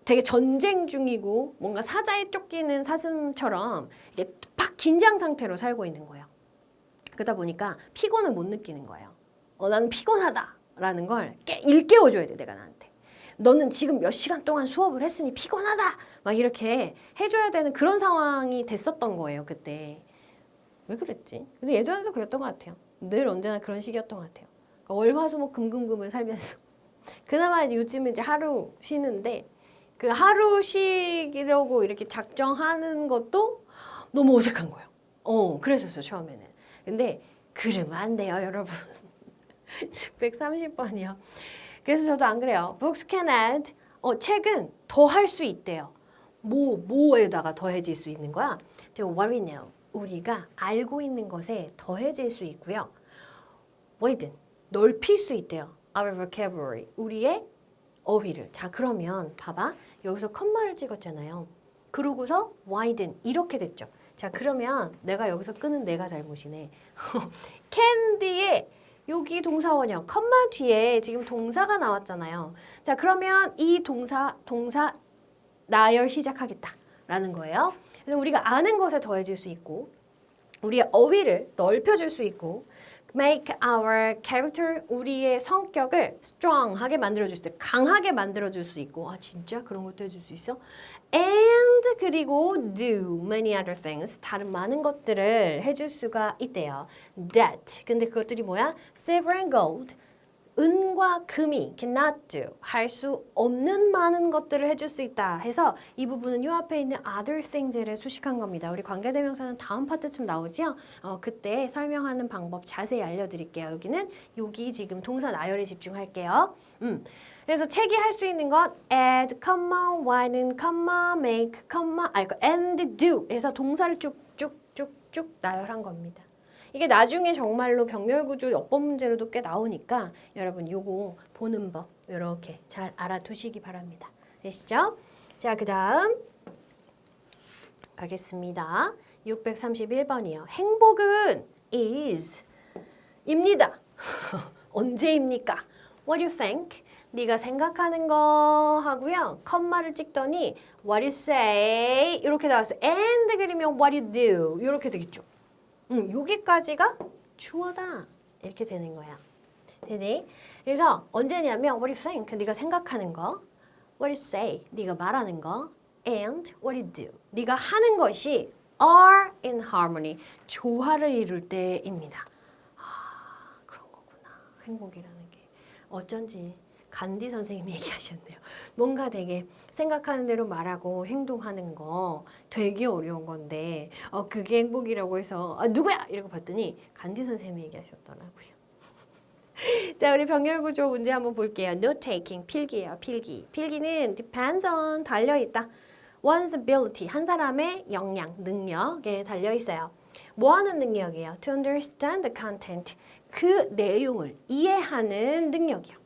되게 전쟁 중이고 뭔가 사자에 쫓기는 사슴처럼 이게 팍 긴장 상태로 살고 있는 거예요. 그러다 보니까 피곤을 못 느끼는 거예요. 나는 피곤하다라는 걸 일깨워줘야 돼, 내가 나한테. 너는 지금 몇 시간 동안 수업을 했으니 피곤하다! 막 이렇게 해줘야 되는 그런 상황이 됐었던 거예요, 그때. 왜 그랬지? 근데 예전에도 그랬던 것 같아요. 늘 언제나 그런 식이었던 것 같아요. 월화수목금금금을 살면서 그나마 요즘은 이제 하루 쉬는데 그 하루 쉬려고 이렇게 작정하는 것도 너무 어색한 거예요. 그랬었어요, 처음에는. 근데 그러면 안 돼요, 여러분. 630번이요. 그래서 저도 안 그래요. Books can add. 책은 더 할 수 있대요. 뭐에다가 더해질 수 있는 거야? What we know. 우리가 알고 있는 것에 더해질 수 있고요. widen. 넓힐 수 있대요. Our vocabulary. 우리의 어휘를. 자, 그러면 봐봐. 여기서 컴마를 찍었잖아요. 그러고서 widen. 이렇게 됐죠. 자, 그러면 내가 여기서 끄는 내가 잘못이네. can 뒤에 여기 동사원형, 컴마 뒤에 지금 동사가 나왔잖아요. 자, 그러면 이 동사 나열 시작하겠다라는 거예요. 그래서 우리가 아는 것에 더해질 수 있고 우리의 어휘를 넓혀줄 수 있고 make our character, 우리의 성격을 strong하게 만들어줄 수 있고 강하게 만들어줄 수 있고 진짜? 그런 것도 해줄 수 있어? and 그리고 do many other things, 다른 많은 것들을 해줄 수가 있대요. that, 근데 그것들이 뭐야? silver and gold, 은과 금이 cannot do, 할 수 없는 많은 것들을 해줄 수 있다 해서 이 부분은 요 앞에 있는 other things를 수식한 겁니다. 우리 관계대명사는 다음 파트쯤 나오죠? 그때 설명하는 방법 자세히 알려드릴게요. 여기 지금 동사 나열에 집중할게요. 그래서 책이 할 수 있는 것 add, widen, make, and do 해서 동사를 쭉쭉쭉쭉 나열한 겁니다. 이게 나중에 정말로 병렬구조 역법 문제로도 꽤 나오니까 여러분 요거 보는 법 이렇게 잘 알아두시기 바랍니다. 되시죠? 자, 그 다음 가겠습니다. 631번이요. 행복은 is 입니다. 언제입니까? What do you think? 네가 생각하는 거 하고요. 컴마를 찍더니 what you say 이렇게 나왔어요. and 그리면 what you do 이렇게 되겠죠. 여기까지가 주어다. 이렇게 되는 거야. 되지? 그래서 언제냐면 what you think, 네가 생각하는 거, what you say, 네가 말하는 거, and what you do, 네가 하는 것이 are in harmony, 조화를 이룰 때입니다. 그런 거구나. 행복이라는 게. 어쩐지 간디 선생님이 얘기하셨네요. 뭔가 되게 생각하는 대로 말하고 행동하는 거 되게 어려운 건데 그게 행복이라고 해서 누구야? 이러고 봤더니 간디 선생님이 얘기하셨더라고요. 자, 우리 병렬구조 문제 한번 볼게요. Note taking, 필기예요. 필기는 depends on, 달려있다. one's ability, 한 사람의 역량, 능력에 달려있어요. 뭐하는 능력이에요? To understand the content, 그 내용을 이해하는 능력이요.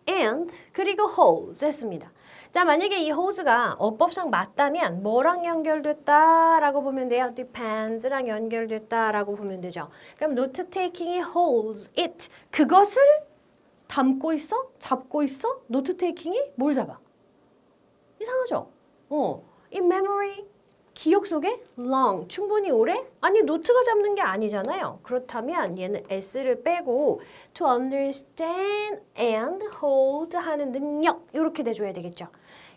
and 그리고 holds 했습니다. 자, 만약에 이 holds가 어법상 맞다면 뭐랑 연결됐다라고 보면 돼요? depends랑 연결됐다라고 보면 되죠. 그럼 note taking이 holds it, 그것을 담고 있어? 잡고 있어? note taking이 뭘 잡아? 이상하죠? in memory, 기억 속에 long, 충분히 오래? 아니, 노트가 잡는 게 아니잖아요. 그렇다면 얘는 s를 빼고 to understand and hold 하는 능력 이렇게 돼줘야 되겠죠.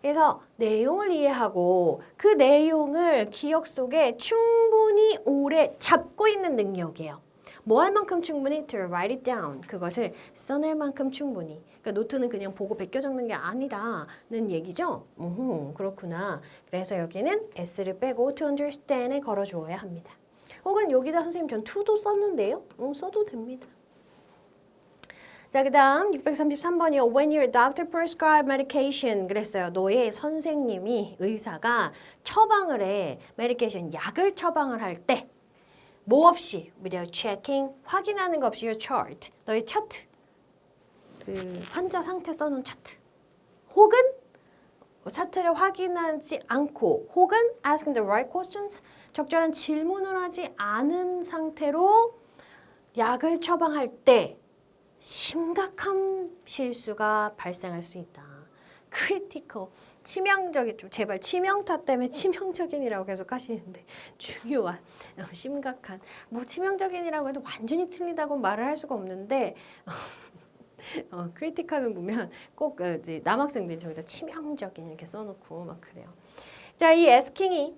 그래서 내용을 이해하고 그 내용을 기억 속에 충분히 오래 잡고 있는 능력이에요. 뭐 할 만큼 충분히 to write it down, 그것을 써낼 만큼 충분히. 그러니까 노트는 그냥 보고 베껴 적는 게 아니라는 얘기죠. 그렇구나. 그래서 여기는 s를 빼고 to understand에 걸어주어야 합니다. 혹은 여기다 선생님 전 to도 썼는데요. 써도 됩니다. 자, 그 다음 633번이요. When your doctor prescribe medication, 그랬어요. 너의 선생님이, 의사가 처방을 해. medication, 약을 처방을 할 때 뭐 없이, without checking, 확인하는 거 없이 your chart, 너의 차트, 그 환자 상태 써놓은 차트, 혹은 차트를 확인하지 않고, 혹은 asking the right questions, 적절한 질문을 하지 않은 상태로 약을 처방할 때 심각한 실수가 발생할 수 있다. critical, 치명적인, 좀 제발 치명타 때문에 치명적인이라고 계속 하시는데 중요한, 심각한, 뭐 치명적인이라고 해도 완전히 틀리다고 말을 할 수가 없는데 크리틱하면 보면 꼭 이제 남학생들이 저기다 치명적인 이렇게 써놓고 막 그래요. 자, 이 asking이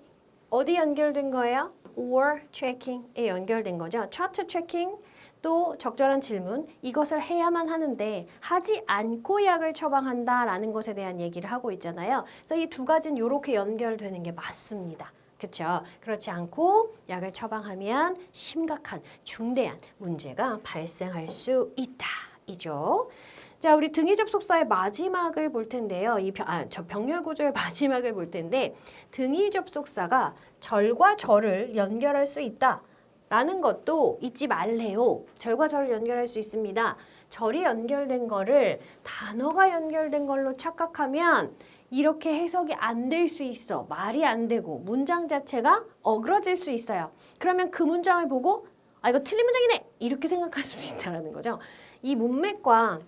어디 연결된 거예요? or checking에 연결된 거죠. 차트 체킹, 또 적절한 질문, 이것을 해야만 하는데 하지 않고 약을 처방한다라는 것에 대한 얘기를 하고 있잖아요. 그래서 이 두 가지는 이렇게 연결되는 게 맞습니다. 그렇죠? 그렇지 않고 약을 처방하면 심각한 중대한 문제가 발생할 수 있다. 이죠. 자, 우리 등위 접속사의 마지막을 볼 텐데요. 저 병렬 구조의 마지막을 볼 텐데 등위 접속사가 절과 절을 연결할 수 있다. 라는 것도 잊지 말래요. 절과 절을 연결할 수 있습니다. 절이 연결된 거를 단어가 연결된 걸로 착각하면 이렇게 해석이 안 될 수 있어. 말이 안 되고 문장 자체가 어그러질 수 있어요. 그러면 그 문장을 보고 아 이거 틀린 문장이네! 이렇게 생각할 수 있다는 거죠. 이 문맥과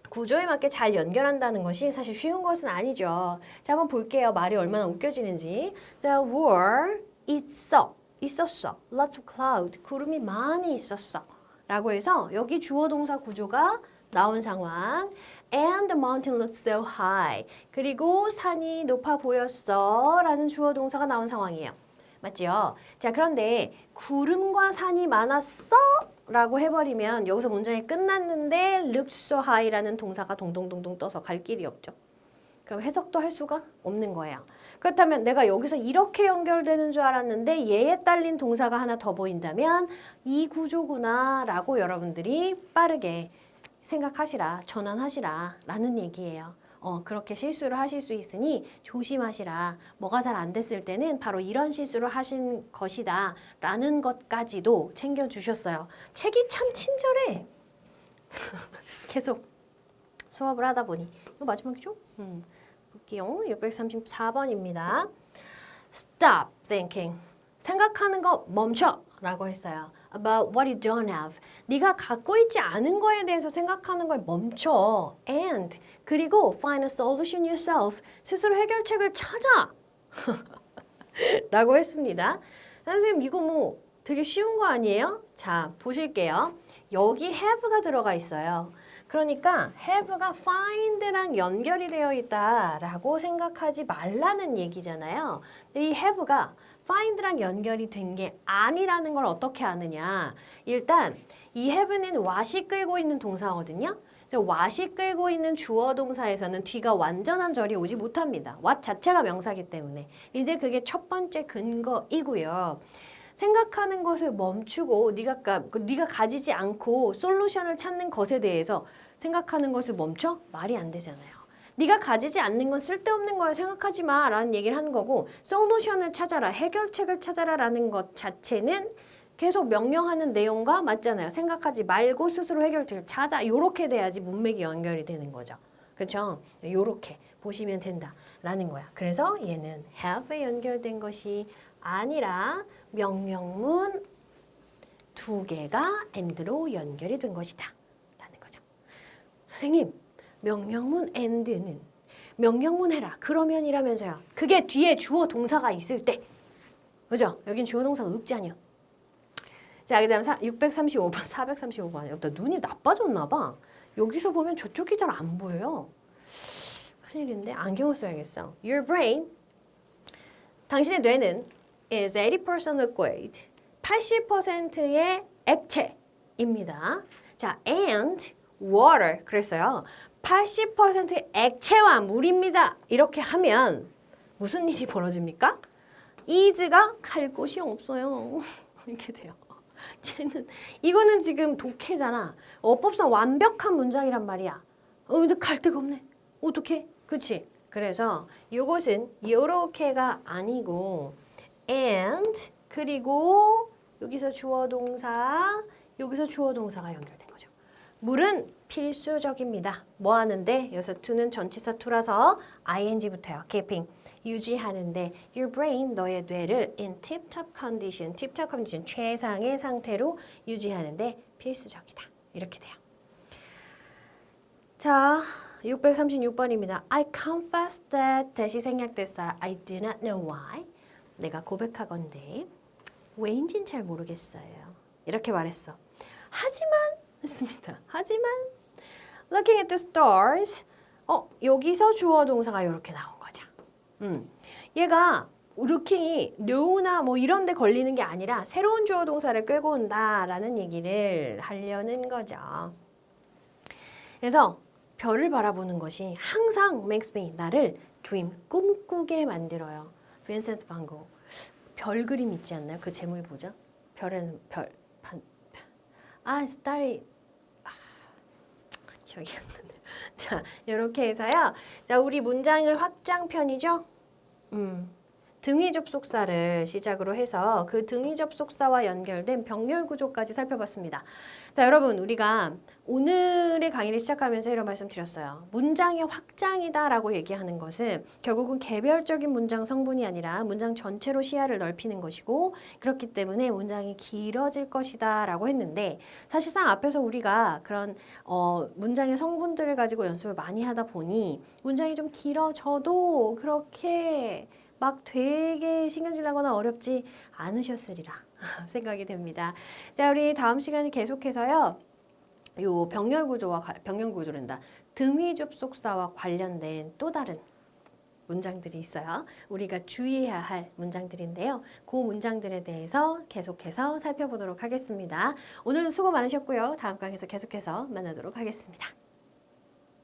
구조에 맞게 잘 연결한다는 것이 사실 쉬운 것은 아니죠. 자, 한번 볼게요. 말이 얼마나 웃겨지는지. There were 있었어. Lots of cloud. 구름이 많이 있었어. 라고 해서 여기 주어 동사 구조가 나온 상황. And the mountain looked so high. 그리고 산이 높아 보였어. 라는 주어 동사가 나온 상황이에요. 맞죠? 자, 그런데 구름과 산이 많았어? 라고 해버리면 여기서 문장이 끝났는데 looked so high라는 동사가 동동동동 떠서 갈 길이 없죠. 그럼 해석도 할 수가 없는 거예요. 그렇다면 내가 여기서 이렇게 연결되는 줄 알았는데 얘에 딸린 동사가 하나 더 보인다면 이 구조구나 라고 여러분들이 빠르게 생각하시라, 전환하시라 라는 얘기예요. 그렇게 실수를 하실 수 있으니 조심하시라. 뭐가 잘 안 됐을 때는 바로 이런 실수를 하신 것이다 라는 것까지도 챙겨주셨어요. 책이 참 친절해. 계속 수업을 하다 보니. 이거 마지막이죠? 볼게요. 634번입니다. Stop thinking. 생각하는 거 멈춰 라고 했어요. About what you don't have. 네가 갖고 있지 않은 거에 대해서 생각하는 걸 멈춰. And 그리고 find a solution yourself. 스스로 해결책을 찾아. 라고 했습니다. 선생님 이거 뭐 되게 쉬운 거 아니에요? 자, 보실게요. 여기 have가 들어가 있어요. 그러니까 have가 find랑 연결이 되어 있다라고 생각하지 말라는 얘기잖아요. 근데 이 have가 find랑 연결이 된 게 아니라는 걸 어떻게 아느냐. 일단 이 have는 wash이 끌고 있는 동사거든요. wash이 끌고 있는 주어 동사에서는 뒤가 완전한 절이 오지 못합니다. what 자체가 명사기 때문에. 이제 그게 첫 번째 근거이고요. 생각하는 것을 멈추고 네가 가지지 않고 솔루션을 찾는 것에 대해서 생각하는 것을 멈춰? 말이 안 되잖아요. 네가 가지지 않는 건 쓸데없는 거야 생각하지 마 라는 얘기를 하는 거고 솔루션을 찾아라, 해결책을 찾아라 라는 것 자체는 계속 명령하는 내용과 맞잖아요. 생각하지 말고 스스로 해결책을 찾아. 요렇게 돼야지 문맥이 연결이 되는 거죠. 그렇죠? 요렇게 보시면 된다라는 거야. 그래서 얘는 have에 연결된 것이 아니라 명령문 두 개가 and로 연결이 된 것이다 라는 거죠. 선생님, 명령문 and는 명령문 해라. 그러면이라면서요. 그게 뒤에 주어 동사가 있을 때. 그죠? 여긴 주어 동사가 없지 아니요. 자, 그 다음 635번, 435번. 여기다 눈이 나빠졌나 봐. 여기서 보면 저쪽이 잘 안 보여요. 큰일인데 안경을 써야겠어. Your brain, 당신의 뇌는 is 80% liquid. 80%의 액체입니다. 자, and water. 그랬어요. 80% 액체와 물입니다. 이렇게 하면 무슨 일이 벌어집니까? is가 갈 곳이 없어요. 이렇게 돼요. 이거는 지금 독해잖아. 어법상 완벽한 문장이란 말이야. 근데 갈 데가 없네. 어떡해? 그치? 그래서 이것은 요렇게가 아니고 and 그리고 여기서 주어 동사 여기서 주어 동사가 연결된 거죠. 물은 필수적입니다. 뭐 하는데? 여기서 to는 전치사 to라서 ing부터요. keeping 유지하는데 your brain 너의 뇌를 in tip-top condition tip-top condition 최상의 상태로 유지하는데 필수적이다. 이렇게 돼요. 자, 636번입니다. I confess that 대시 생략됐어요. I do not know why. 내가 고백하건대 왜인지는 잘 모르겠어요. 이렇게 말했어. 하지만 했습니다. 하지만 looking at the stars 여기서 주어 동사가 이렇게 나온 거죠. 얘가 루킹이 know나 뭐 이런 데 걸리는 게 아니라 새로운 주어 동사를 끌고 온다라는 얘기를 하려는 거죠. 그래서 별을 바라보는 것이 항상 makes me 나를 dream 꿈꾸게 만들어요. 빈센트 반 고흐 별 그림 있지 않나요? 그 제목이 뭐죠? 별에는 starry 기억이 안 나네. 자, 이렇게 해서요. 자, 우리 문장을 확장편이죠. 등위 접속사를 시작으로 해서 그 등위 접속사와 연결된 병렬 구조까지 살펴봤습니다. 자, 여러분 우리가 오늘의 강의를 시작하면서 이런 말씀 드렸어요. 문장의 확장이다라고 얘기하는 것은 결국은 개별적인 문장 성분이 아니라 문장 전체로 시야를 넓히는 것이고 그렇기 때문에 문장이 길어질 것이다라고 했는데 사실상 앞에서 우리가 그런 문장의 성분들을 가지고 연습을 많이 하다 보니 문장이 좀 길어져도 그렇게 막 되게 신경질 나거나 어렵지 않으셨으리라 생각이 됩니다. 자, 우리 다음 시간에 계속해서요. 요 병렬구조란다. 등위 접속사와 관련된 또 다른 문장들이 있어요. 우리가 주의해야 할 문장들인데요. 그 문장들에 대해서 계속해서 살펴보도록 하겠습니다. 오늘도 수고 많으셨고요. 다음 강에서 계속해서 만나도록 하겠습니다.